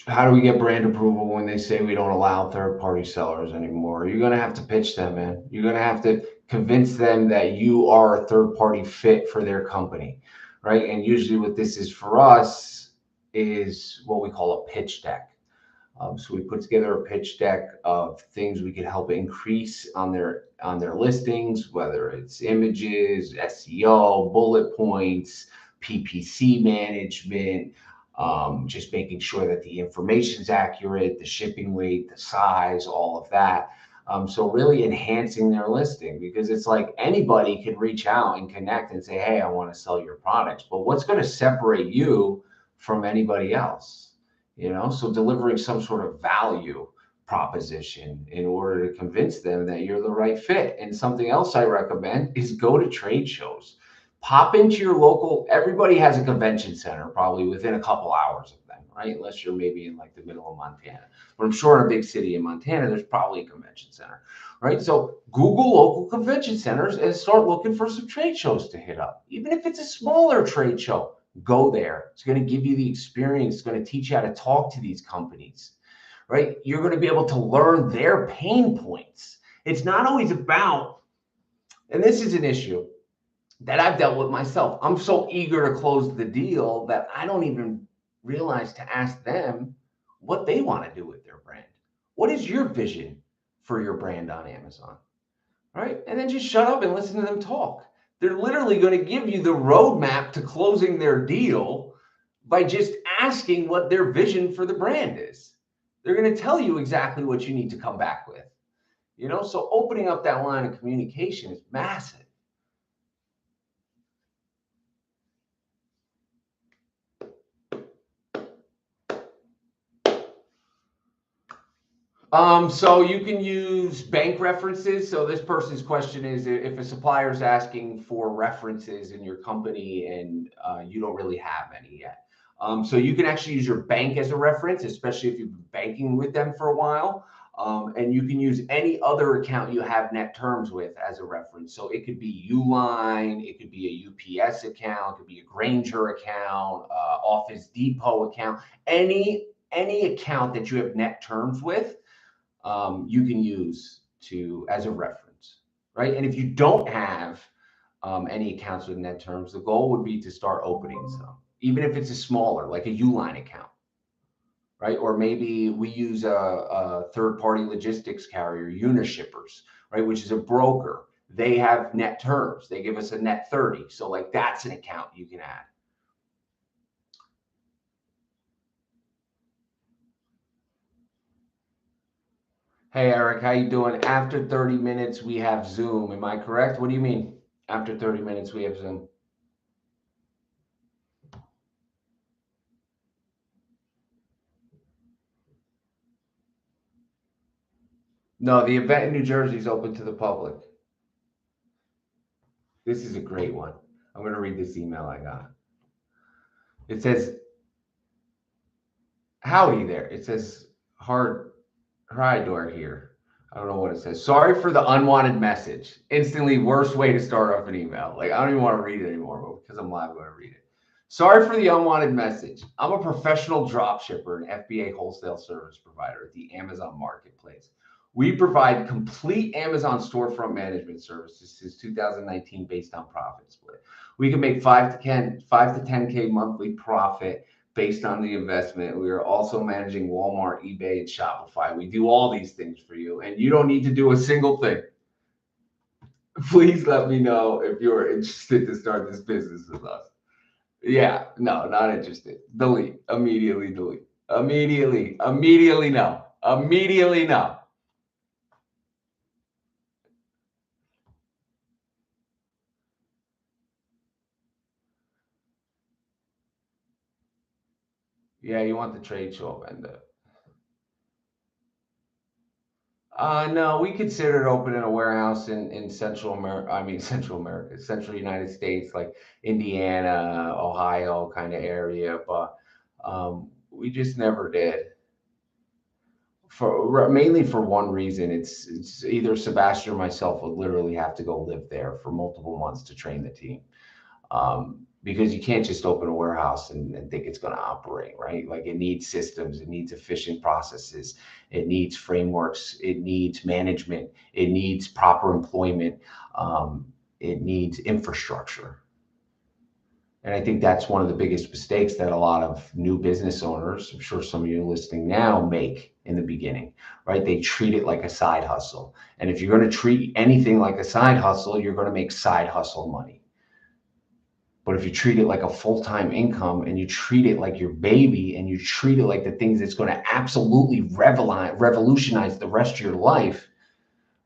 Speaker 1: How do we get brand approval when they say we don't allow third-party sellers anymore? You're going to have to pitch them, man. You're going to have to convince them that you are a third-party fit for their company, right? And usually what this is for us is what we call a pitch deck. So we put together a pitch deck of things we could help increase on their listings, whether it's images, SEO, bullet points, PPC management, just making sure that the information is accurate, the shipping weight, the size, all of that. So really enhancing their listing, because it's like anybody could reach out and connect and say, hey, I want to sell your products. But what's going to separate you from anybody else? So delivering some sort of value proposition in order to convince them that you're the right fit. And something else I recommend is go to trade shows. Pop into your local, everybody has a convention center probably within a couple hours of them, right? Unless you're maybe in like the middle of Montana. But I'm sure in a big city in Montana, there's probably a convention center, right? So Google local convention centers and start looking for some trade shows to hit up. Even if it's a smaller trade show, go there. It's going to give you the experience. It's going to teach you how to talk to these companies, right? You're going to be able to learn their pain points. It's not always about, and this is an issue that I've dealt with myself. I'm so eager to close the deal that I don't even realize to ask them what they want to do with their brand. What is your vision for your brand on Amazon? Right? And then just shut up and listen to them talk. They're literally going to give you the roadmap to closing their deal by just asking what their vision for the brand is. They're going to tell you exactly what you need to come back with. So opening up that line of communication is massive. So you can use bank references. So this person's question is if a supplier is asking for references in your company and you don't really have any yet. So you can actually use your bank as a reference, especially if you've been banking with them for a while. And you can use any other account you have net terms with as a reference. So it could be Uline, it could be a UPS account, it could be a Grainger account, Office Depot account, any account that you have net terms with. You can use as a reference, right? And if you don't have any accounts with net terms, the goal would be to start opening some, even if it's a smaller, like a Uline account, right? Or maybe we use a third-party logistics carrier, Unishippers, right? Which is a broker. They have net terms. They give us a net 30. So like that's an account you can add. Hey, Eric, how you doing? After 30 minutes, we have Zoom. Am I correct? What do you mean? After 30 minutes, we have Zoom. No, the event in New Jersey is open to the public. This is a great one. I'm going to read this email I got. It says, howdy there. It says, hi door here. I don't know what it says. Sorry for the unwanted message. Instantly worst way to start off an email. Like, I don't even want to read it anymore, but because I'm live, I'm going to read it. Sorry for the unwanted message. I'm a professional drop shipper and FBA wholesale service provider at the Amazon Marketplace. We provide complete Amazon storefront management services since 2019 based on profit split. We can make 5 to 10K monthly profit based on the investment. We are also managing Walmart, eBay, and Shopify. We do all these things for you, and you don't need to do a single thing. Please let me know if you're interested to start this business with us. Yeah, no, not interested. Delete. Immediately delete. Immediately no. Immediately no. Yeah, you want the trade show vendor. No, we considered opening a warehouse in Central America, Central United States, like Indiana, Ohio kind of area, but we just never did. Mainly for one reason, it's either Sebastian or myself would literally have to go live there for multiple months to train the team. Because you can't just open a warehouse and think it's going to operate, right? Like it needs systems, it needs efficient processes, it needs frameworks, it needs management, it needs proper employment, it needs infrastructure. And I think that's one of the biggest mistakes that a lot of new business owners, I'm sure some of you listening now, make in the beginning, right? They treat it like a side hustle. And if you're going to treat anything like a side hustle, you're going to make side hustle money. But if you treat it like a full-time income and you treat it like your baby and you treat it like the things that's going to absolutely revolutionize the rest of your life,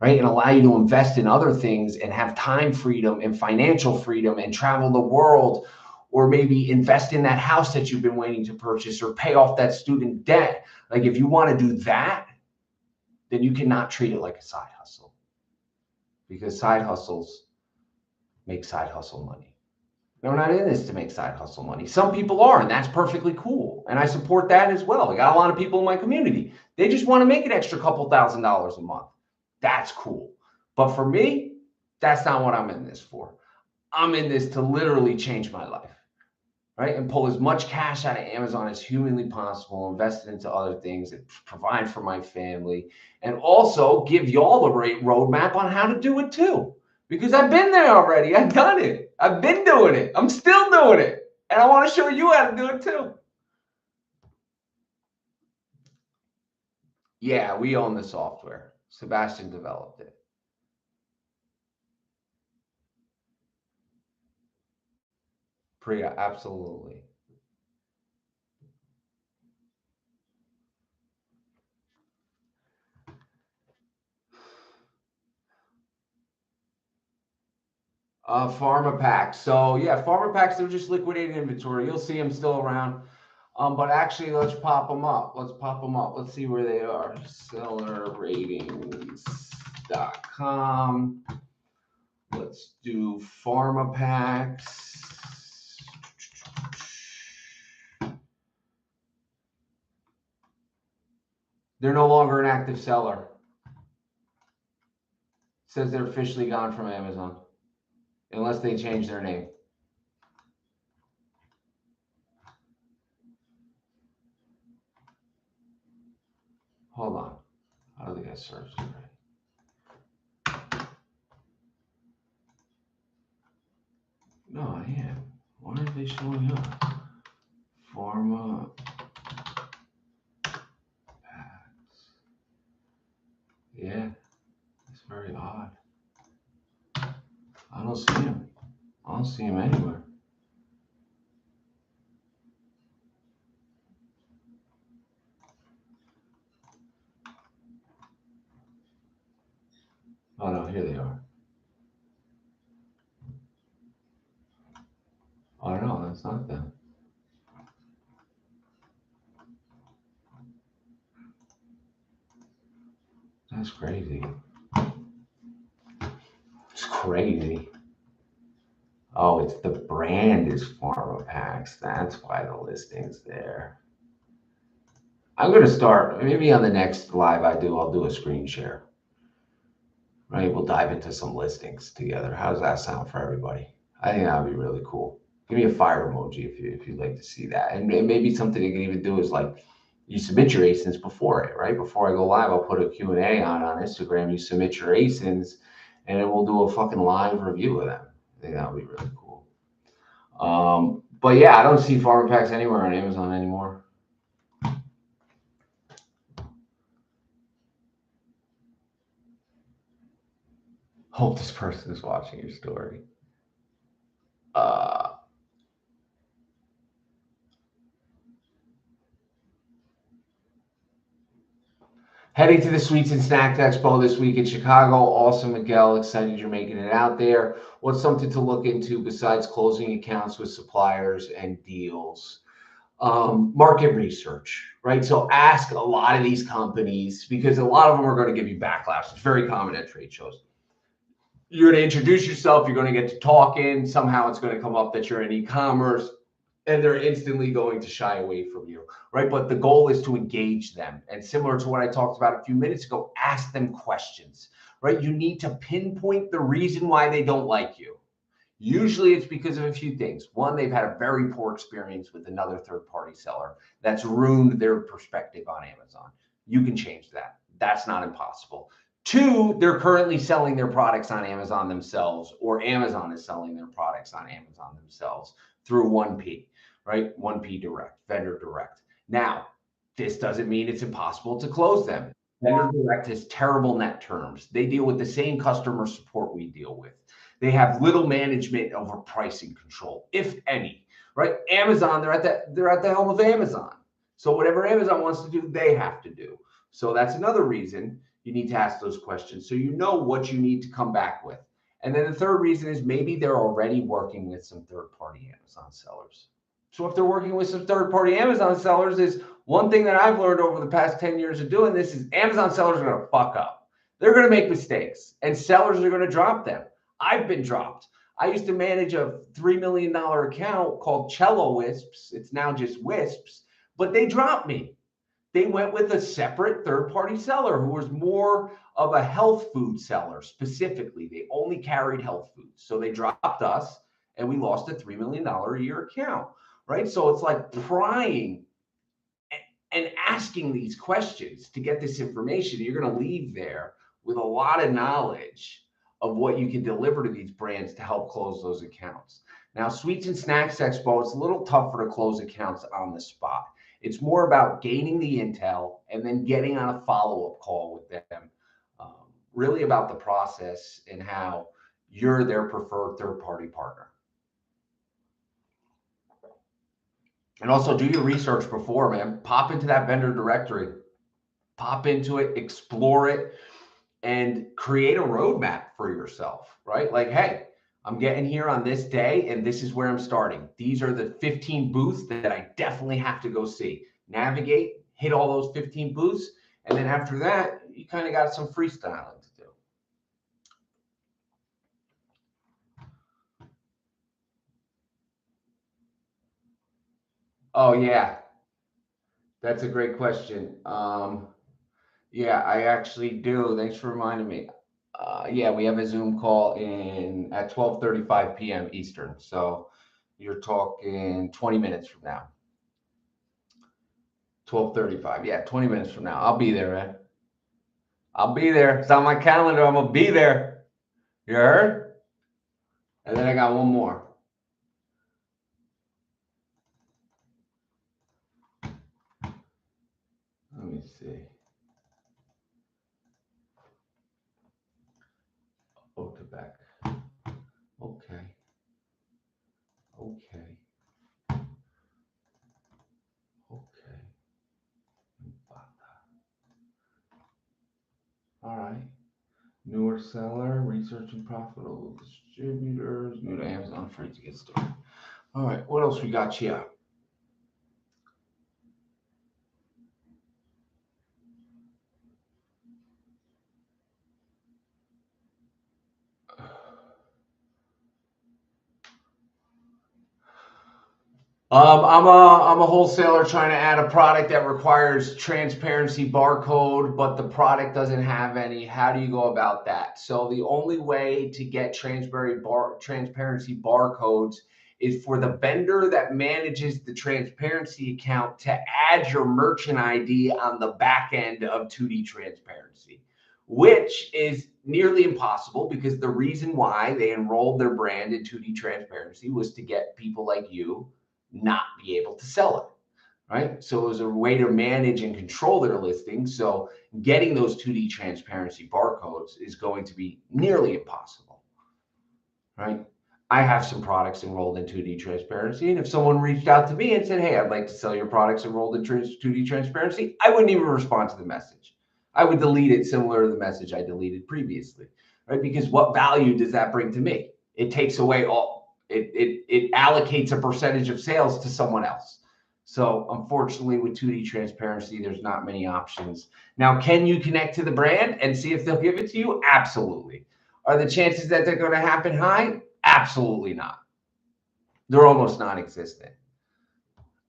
Speaker 1: right? And allow you to invest in other things and have time freedom and financial freedom and travel the world or maybe invest in that house that you've been waiting to purchase, or pay off that student debt. Like if you want to do that, then you cannot treat it like a side hustle, because side hustles make side hustle money. We're not in this to make side hustle money. Some people are, and that's perfectly cool. And I support that as well. I got a lot of people in my community. They just want to make an extra couple $1,000s a month. That's cool. But for me, that's not what I'm in this for. I'm in this to literally change my life, right? And pull as much cash out of Amazon as humanly possible, invest it into other things, and provide for my family, and also give y'all the right roadmap on how to do it too. Because I've been there already. I've done it. I've been doing it. I'm still doing it. And I want to show you how to do it too. Yeah, we own the software. Sebastian developed it. Priya, absolutely. Pharma packs. So yeah, pharma packs, they're just liquidating inventory. You'll see them still around. But actually, let's pop them up. Let's pop them up. Let's see where they are. EsellersRatings.com. Let's do pharma packs. They're no longer an active seller. It says they're officially gone from Amazon, unless they change their name. Hold on. I don't think I searched it right. No, I am. Why aren't they showing up? Pharma packs. Yeah, it's very odd. I don't see them. I don't see them anywhere. Oh no, here they are. Oh no, that's not them. That's crazy. It's crazy. Oh, it's the brand is Pharma Packs. That's why the listing's there. I'm gonna start, maybe on the next live I'll do a screen share. Right? We'll dive into some listings together. How does that sound for everybody? I think that would be really cool. Give me a fire emoji if you'd like to see that. And maybe something you can even do is like, you submit your ASINs before it, right? Before I go live, I'll put a Q&A on Instagram. You submit your ASINs, and then we'll do a fucking live review of them. I think that would be really cool. But yeah, I don't see pharma packs anywhere on Amazon anymore. Hope this person is watching your story. Heading to the Sweets and Snacks Expo this week in Chicago. Awesome, Miguel. Excited you're making it out there. What's something to look into besides closing accounts with suppliers and deals? Market research, right? So ask a lot of these companies, because a lot of them are going to give you backlash. It's very common at trade shows. You're going to introduce yourself. You're going to get to talking. Somehow it's going to come up that you're in e-commerce, and they're instantly going to shy away from you, right? But the goal is to engage them. And similar to what I talked about a few minutes ago, ask them questions, right? You need to pinpoint the reason why they don't like you. Usually it's because of a few things. One, they've had a very poor experience with another third-party seller that's ruined their perspective on Amazon. You can change that. That's not impossible. Two, they're currently selling their products on Amazon themselves, or Amazon is selling their products on Amazon themselves through 1P, right? 1P direct, vendor direct. Now, this doesn't mean it's impossible to close them. Vendor direct has terrible net terms. They deal with the same customer support we deal with. They have little management over pricing control, if any, right? Amazon, they're at the helm of Amazon. So whatever Amazon wants to do, they have to do. So that's another reason you need to ask those questions, so you know what you need to come back with. And then the third reason is maybe they're already working with some third-party Amazon sellers. So if they're working with some third-party Amazon sellers, is one thing that I've learned over the past 10 years of doing this is Amazon sellers are going to fuck up. They're going to make mistakes, and sellers are going to drop them. I've been dropped. I used to manage a $3 million account called Cello Wisps. It's now just Wisps, but they dropped me. They went with a separate third-party seller who was more of a health food seller specifically. They only carried health foods. So they dropped us and we lost a $3 million a year account, right? So it's like prying and asking these questions to get this information. You're going to leave there with a lot of knowledge of what you can deliver to these brands to help close those accounts. Now, Sweets and Snacks Expo, it's a little tougher to close accounts on the spot. It's more about gaining the intel and then getting on a follow-up call with them, really about the process and how you're their preferred third-party partner. And also do your research before, man. Pop into that vendor directory, pop into it, explore it, and create a roadmap for yourself, right? Like, hey, I'm getting here on this day and this is where I'm starting. These are the 15 booths that I definitely have to go see. Navigate, hit all those 15 booths. And then after that, you kind of got some freestyling to do. Oh, yeah. That's a great question. Yeah, I actually do. Thanks for reminding me. Yeah, we have a Zoom call at 12:35 p.m. Eastern. So you're talking 20 minutes from now. 12:35. Yeah, 20 minutes from now. I'll be there, man. I'll be there. It's on my calendar. I'm gonna be there. You heard? And then I got one more. Let me see. Oh, Quebec. Okay. Okay. Okay. All right. Newer seller, researching profitable distributors, new to Amazon, free to get started. All right. What else we got here? I'm a wholesaler trying to add a product that requires transparency barcode, but the product doesn't have any. How do you go about that? So the only way to get transparency barcodes is for the vendor that manages the transparency account to add your merchant ID on the back end of 2D transparency, which is nearly impossible because the reason why they enrolled their brand in 2D transparency was to get people like you not be able to sell it, right? So it was a way to manage and control their listings. So getting those 2D transparency barcodes is going to be nearly impossible, right? I have some products enrolled in 2D transparency. And if someone reached out to me and said, hey, I'd like to sell your products enrolled in 2D transparency, I wouldn't even respond to the message. I would delete it similar to the message I deleted previously, right? Because what value does that bring to me? It takes away it allocates a percentage of sales to someone else. So unfortunately with 2D transparency, there's not many options. Now, can you connect to the brand and see if they'll give it to you? Absolutely. Are the chances that they're going to happen high? Absolutely not. They're almost non-existent.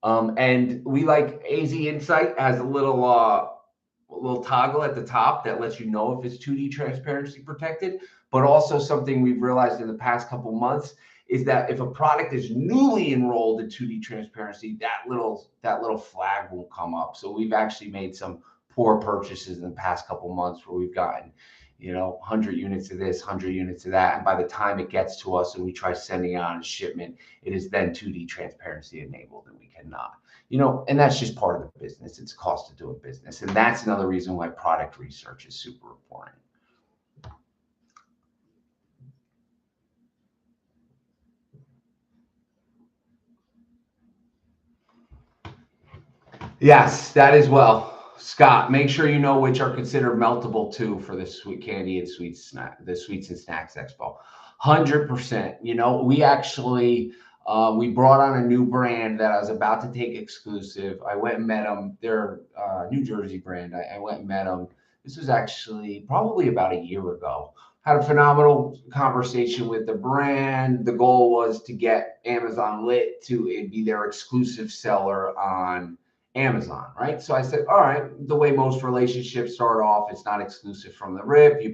Speaker 1: And we like AZ Insight has a little toggle at the top that lets you know if it's 2D transparency protected, but also something we've realized in the past couple months is that if a product is newly enrolled in 2D transparency, that little flag won't come up. So we've actually made some poor purchases in the past couple months where we've gotten, 100 units of this, 100 units of that. And by the time it gets to us and we try sending it on a shipment, it is then 2D transparency enabled and we cannot. And that's just part of the business. It's a cost of doing business. And that's another reason why product research is super important. Yes, that as well. Scott, make sure you know which are considered meltable too for the sweet candy and the Sweets and Snacks Expo. 100%. You know, we actually we brought on a new brand that I was about to take exclusive. I went and met them. They're New Jersey brand. I went and met them. This was actually probably about a year ago. Had a phenomenal conversation with the brand. The goal was to get Amazon Lit to be their exclusive seller on Amazon, right? So I said, all right, the way most relationships start off, it's not exclusive from the rip. You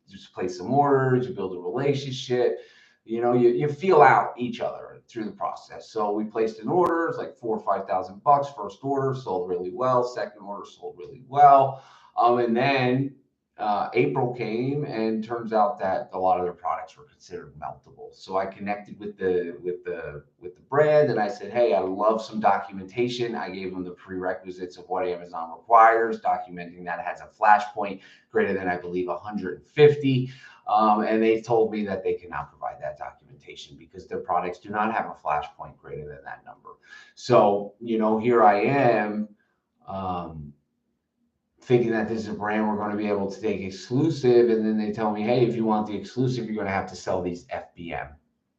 Speaker 1: just place some orders, you build a relationship, you feel out each other through the process. So we placed an order, it's like 4 or 5 thousand bucks. First order sold really well. Second order sold really well. And then April came, and turns out that a lot of their products were considered meltable. So I connected with the brand, and I said, "Hey, I love some documentation." I gave them the prerequisites of what Amazon requires, documenting that it has a flash point greater than, I believe, 150. And they told me that they cannot provide that documentation because their products do not have a flash point greater than that number. So, here I am. Thinking that this is a brand we're going to be able to take exclusive. And then they tell me, hey, if you want the exclusive, you're going to have to sell these FBM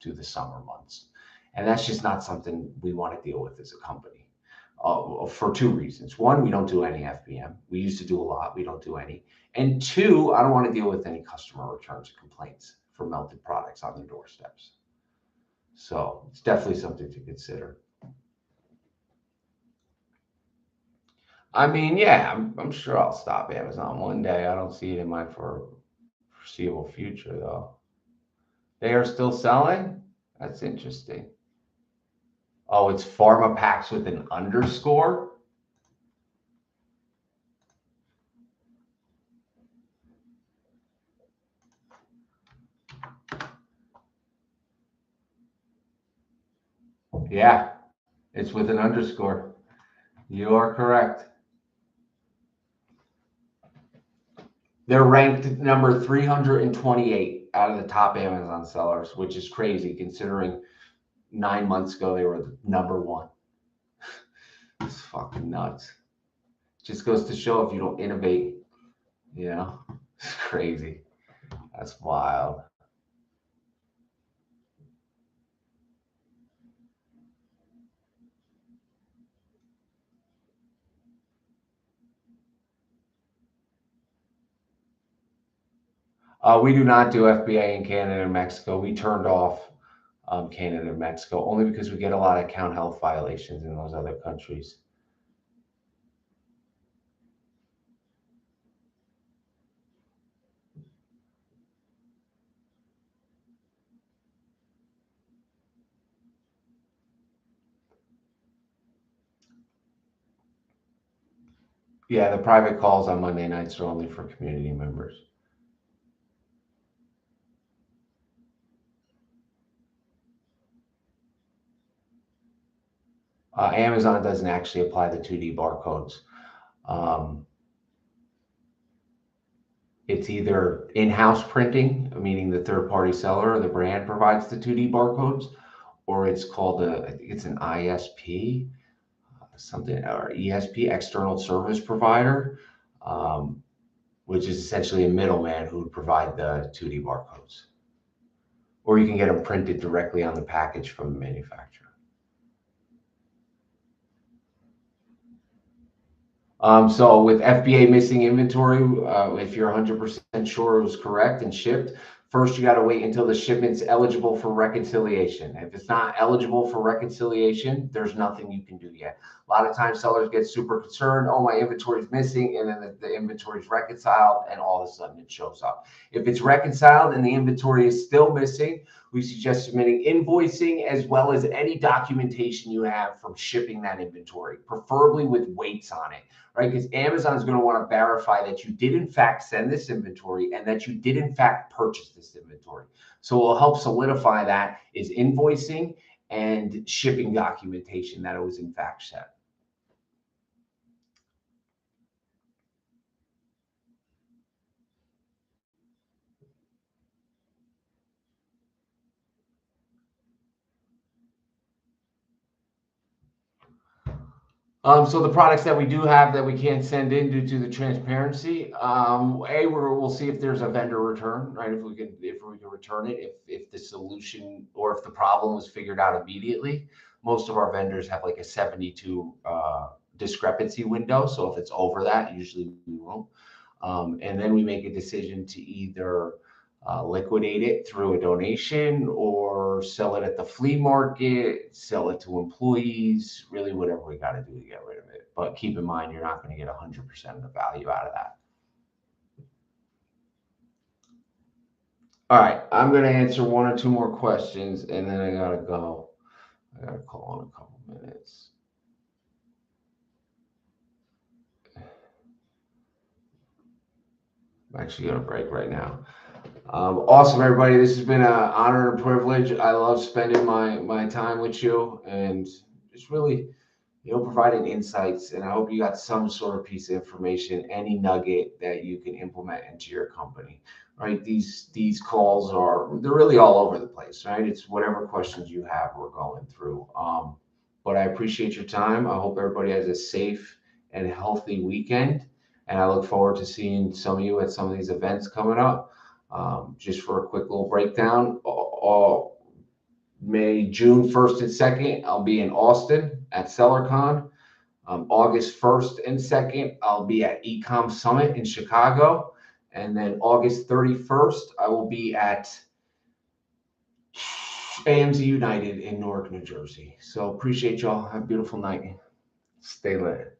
Speaker 1: to the summer months. And that's just not something we want to deal with as a company for two reasons. One, we don't do any FBM. We used to do a lot. We don't do any. And two, I don't want to deal with any customer returns or complaints for melted products on their doorsteps. So it's definitely something to consider. I mean, yeah, I'm sure I'll stop Amazon one day. I don't see it in my foreseeable future, though. They are still selling? That's interesting. Oh, it's Pharma Packs with an underscore? Yeah, it's with an underscore. You are correct. They're ranked number 328 out of the top Amazon sellers, which is crazy considering 9 months ago they were the number one. It's fucking nuts. Just goes to show if you don't innovate, it's crazy. That's wild. We do not do FBA in Canada and Mexico. We turned off Canada and Mexico only because we get a lot of account health violations in those other countries. Yeah, the private calls on Monday nights are only for community members. Amazon doesn't actually apply the 2D barcodes. Um, it's either in-house printing, meaning the third-party seller or the brand provides the 2D barcodes, or it's called I think it's an ISP, something, or ESP, external service provider, um, which is essentially a middleman who would provide the 2D barcodes. Or you can get them printed directly on the package from the manufacturer. So with FBA missing inventory, if you're 100% sure it was correct and shipped, first you got to wait until the shipment's eligible for reconciliation. If it's not eligible for reconciliation, there's nothing you can do yet. A lot of times sellers get super concerned, oh, my inventory is missing, and then the inventory is reconciled, and all of a sudden it shows up. If it's reconciled and the inventory is still missing, we suggest submitting invoicing as well as any documentation you have from shipping that inventory, preferably with weights on it, right? Because Amazon is going to want to verify that you did in fact send this inventory and that you did in fact purchase this inventory. So what will help solidify that is invoicing and shipping documentation that it was in fact sent. So the products that we do have that we can't send in due to the transparency, we'll see if there's a vendor return, right? If we can return it, if the solution or if the problem was figured out immediately. Most of our vendors have like a 72 discrepancy window. So if it's over that, usually we won't. And then we make a decision to either liquidate it through a donation or sell it at the flea market, sell it to employees, really whatever we got to do to get rid of it. But keep in mind, you're not going to get 100% of the value out of that. All right, I'm going to answer one or two more questions and then I got to go. I got to call in a couple minutes. I'm actually going to break right now. Awesome, everybody. This has been an honor and privilege. I love spending my time with you and just really, providing insights. And I hope you got some sort of piece of information, any nugget that you can implement into your company. Right? These calls they're really all over the place. Right? It's whatever questions you have, we're going through. But I appreciate your time. I hope everybody has a safe and healthy weekend. And I look forward to seeing some of you at some of these events coming up. Just for a quick little breakdown, June 1st and 2nd, I'll be in Austin at SellerCon. August 1st and 2nd, I'll be at Ecom Summit in Chicago. And then August 31st, I will be at AMZ United in Newark, New Jersey. So appreciate y'all. Have a beautiful night. Stay lit.